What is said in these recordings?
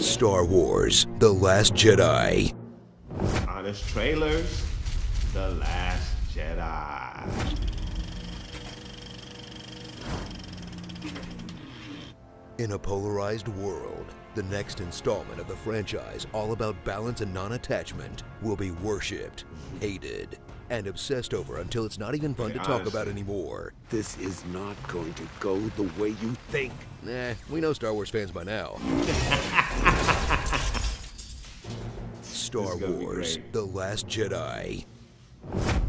Star Wars: The Last Jedi. Honest Trailers, The Last Jedi. In a polarized world, the next installment of the franchise, all about balance and non-attachment, will be worshipped, hated, and obsessed over until it's not even fun to talk about anymore. This is not going to go the way you think. Nah, we know Star Wars fans by now. Star Wars: The Last Jedi.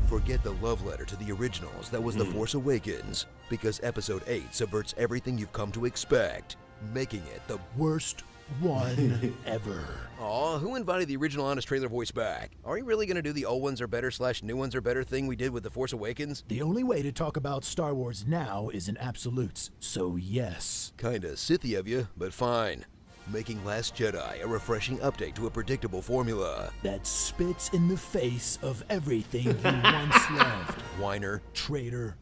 Forget the love letter to the originals that was The Force Awakens, because Episode 8 subverts everything you've come to expect, making it the worst one ever. Aw, who invited the original Honest Trailer voice back? Are we really gonna do the old ones are better / new ones are better thing we did with The Force Awakens? The only way to talk about Star Wars now is in absolutes, so yes. Kinda Sithy of you, but fine. Making Last Jedi a refreshing update to a predictable formula. That spits in the face of everything you once loved. Whiner. Traitor.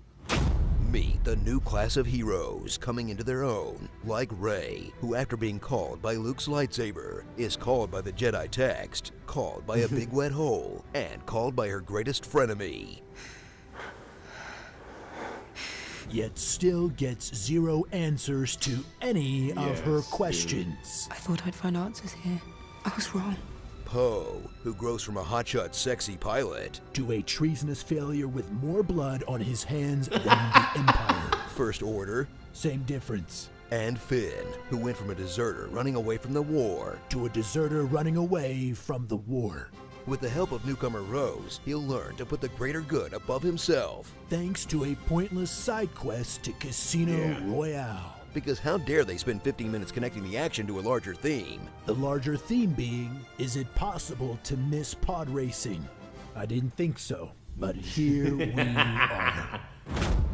Meet the new class of heroes coming into their own, like Rey, who after being called by Luke's lightsaber, is called by the Jedi text, called by a big wet hole, and called by her greatest frenemy. Yet still gets zero answers to any of her questions. I thought I'd find answers here. I was wrong. Poe, who grows from a hotshot sexy pilot to a treasonous failure with more blood on his hands than the Empire. First Order. Same difference. And Finn, who went from a deserter running away from the war to a deserter running away from the war. With the help of newcomer Rose, he'll learn to put the greater good above himself. Thanks to a pointless side quest to Casino Royale. Because how dare they spend 15 minutes connecting the action to a larger theme? The larger theme being, is it possible to miss pod racing? I didn't think so, but here we are.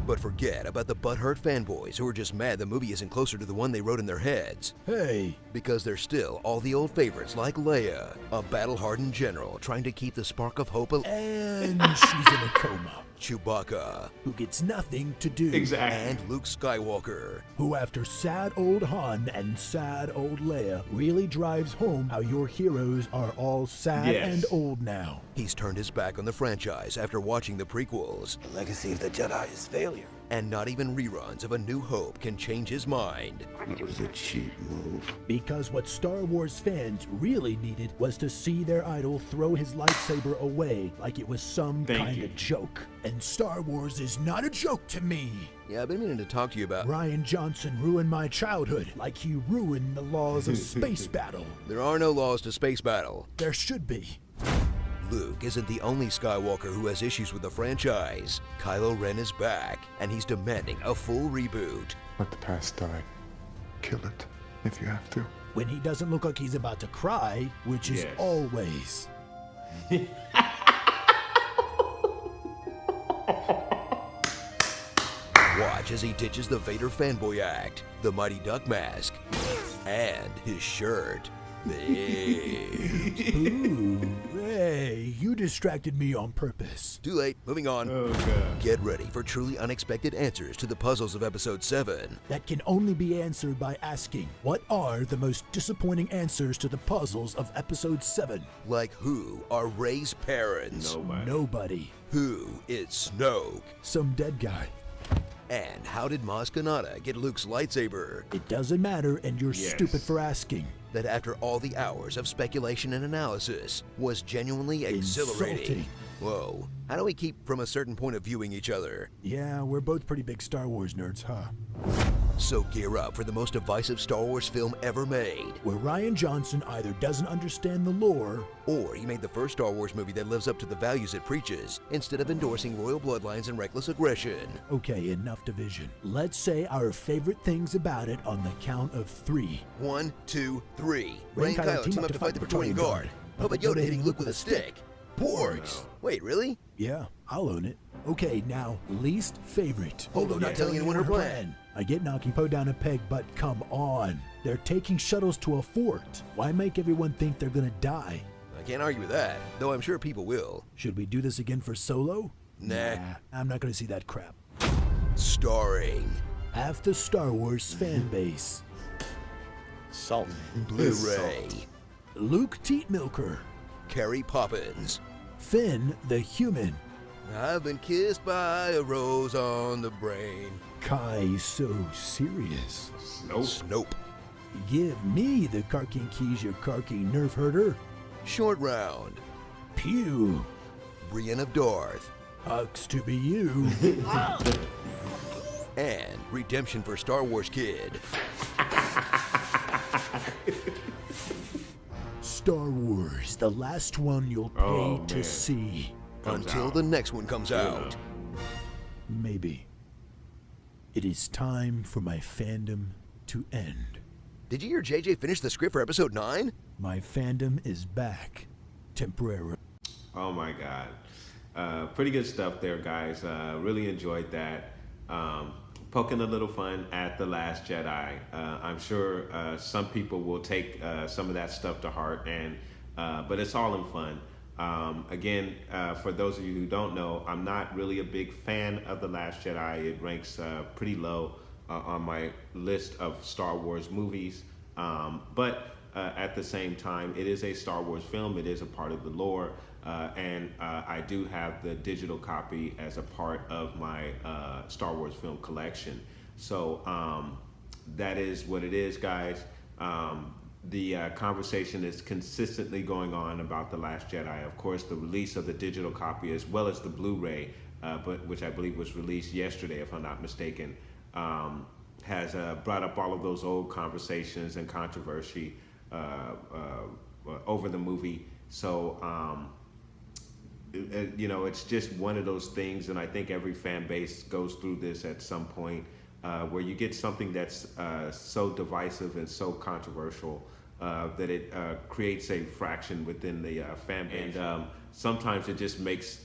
But forget about the butthurt fanboys who are just mad the movie isn't closer to the one they wrote in their heads. Hey! Because there's still all the old favorites like Leia, a battle-hardened general trying to keep the spark of hope and she's in a coma. Chewbacca, who gets nothing to do. And Luke Skywalker, who after sad old Han and sad old Leia really drives home how your heroes are all sad and old now. He's turned his back on the franchise after watching the prequels. The legacy of the Jedi is failure. And not even reruns of A New Hope can change his mind. It was a cheap move. Because what Star Wars fans really needed was to see their idol throw his lightsaber away like it was some kind of joke. And Star Wars is not a joke to me. Yeah, I've been meaning to talk to you about... Rian Johnson ruined my childhood like he ruined the laws of space battle. There are no laws to space battle. There should be. Luke isn't the only Skywalker who has issues with the franchise. Kylo Ren is back, and he's demanding a full reboot. Let the past die. Kill it, if you have to. When he doesn't look like he's about to cry, which is always. Watch as he ditches the Vader fanboy act, the Mighty Duck mask, and his shirt. Ooh, hey, you distracted me on purpose. Too late, moving on. Oh, God. Get ready for truly unexpected answers to the puzzles of Episode 7. That can only be answered by asking, what are the most disappointing answers to the puzzles of Episode 7? Like who are Rey's parents? Nobody. Who is Snoke? Some dead guy. And how did Maz Kanata get Luke's lightsaber? It doesn't matter, and you're stupid for asking. That after all the hours of speculation and analysis was genuinely exhilarating. Insulting. Whoa, how do we keep from a certain point of viewing each other? Yeah, we're both pretty big Star Wars nerds, huh? So gear up for the most divisive Star Wars film ever made. Where Rian Johnson either doesn't understand the lore, or he made the first Star Wars movie that lives up to the values it preaches, instead of endorsing royal bloodlines and reckless aggression. Okay, enough division. Let's say our favorite things about it on the count of 3. 1, 2, 3. Rey and Kylo team up to fight the Praetorian Guard. Puppet Yoda hitting Luke with a stick. Porgs! Wait, really? Yeah, I'll own it. Okay, now, least favorite. Although not telling anyone her plan. I get knocking Poe down a peg, but come on. They're taking shuttles to a fort. Why make everyone think they're gonna die? I can't argue with that, though I'm sure people will. Should we do this again for Solo? Nah. I'm not gonna see that crap. Starring Half the Star Wars fan base. Salt. Blu-ray, Luke Teatmilker. Carrie Poppins. Finn the Human. I've been kissed by a rose on the brain. Kai so serious. Snope. Give me the Karkin keys, your Karkin nerve herder. Short Round. Pew. Brienne of Darth. Hux to be you. And Redemption for Star Wars Kid. Star Wars, the last one you'll pay Oh, to man. see. Until out. the next one comes out. Maybe. It is time for my fandom to end. Did you hear JJ finish the script for episode 9? My fandom is back. Temporarily. Oh my God. Pretty good stuff there, guys. Really enjoyed that. Poking a little fun at The Last Jedi. I'm sure some people will take some of that stuff to heart, but it's all in fun. Again, for those of you who don't know, I'm not really a big fan of The Last Jedi. It ranks pretty low on my list of Star Wars movies. But at the same time, it is a Star Wars film. It is a part of the lore. And I do have the digital copy as a part of my Star Wars film collection. So that is what it is, guys. The conversation is consistently going on about The Last Jedi. Of course, the release of the digital copy as well as the Blu-ray, which I believe was released yesterday, if I'm not mistaken, has brought up all of those old conversations and controversy over the movie. So, it's just one of those things, and I think every fan base goes through this at some point, where you get something that's so divisive and so controversial that it creates a fraction within the fan base. And sometimes it just makes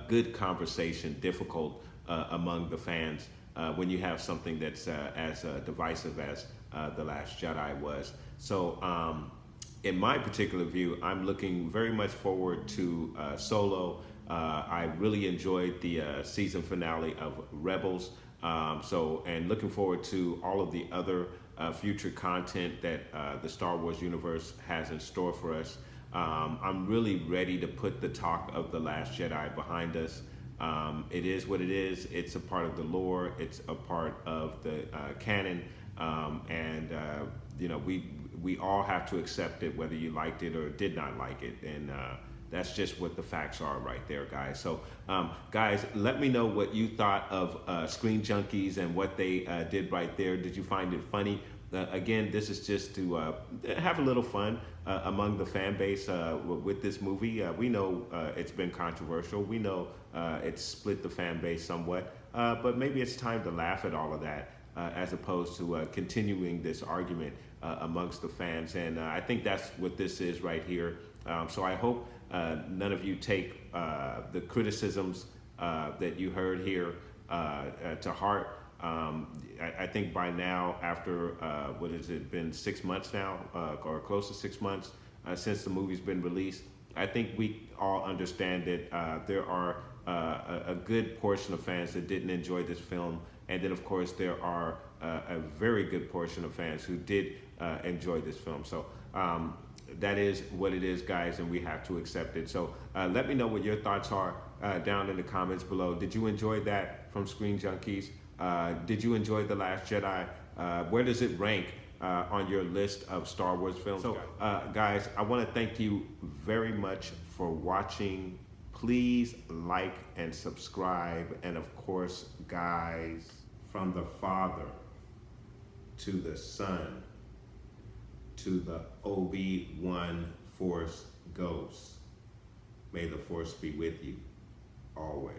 good conversation difficult among the fans when you have something that's as divisive as The Last Jedi was. So in my particular view, I'm looking very much forward to Solo. I really enjoyed the season finale of Rebels. And looking forward to all of the other future content that the Star Wars universe has in store for us. I'm really ready to put the talk of The Last Jedi behind us. It is what it is. It's a part of the lore. It's a part of the canon. We all have to accept it, whether you liked it or did not like it. And that's just what the facts are right there, guys. So, guys, let me know what you thought of Screen Junkies and what they did right there. Did you find it funny? Again, this is just to have a little fun among the fan base with this movie. We know it's been controversial. We know it's split the fan base somewhat. But maybe it's time to laugh at all of that as opposed to continuing this argument amongst the fans. And I think that's what this is right here. So I hope none of you take the criticisms that you heard here to heart. I think by now, after what has it been, 6 months now, or close to 6 months since the movie's been released, I think we all understand that there are a good portion of fans that didn't enjoy this film, and then of course there are a very good portion of fans who did enjoy this film. So that is what it is, guys, and we have to accept it. So let me know what your thoughts are down in the comments below. Did you enjoy that from Screen Junkies? Did you enjoy The Last Jedi? Where does it rank on your list of Star Wars films? So, guys, I want to thank you very much for watching. Please like and subscribe. And of course, guys, from the Father to the Son to the Obi-Wan Force Ghost, may the Force be with you always.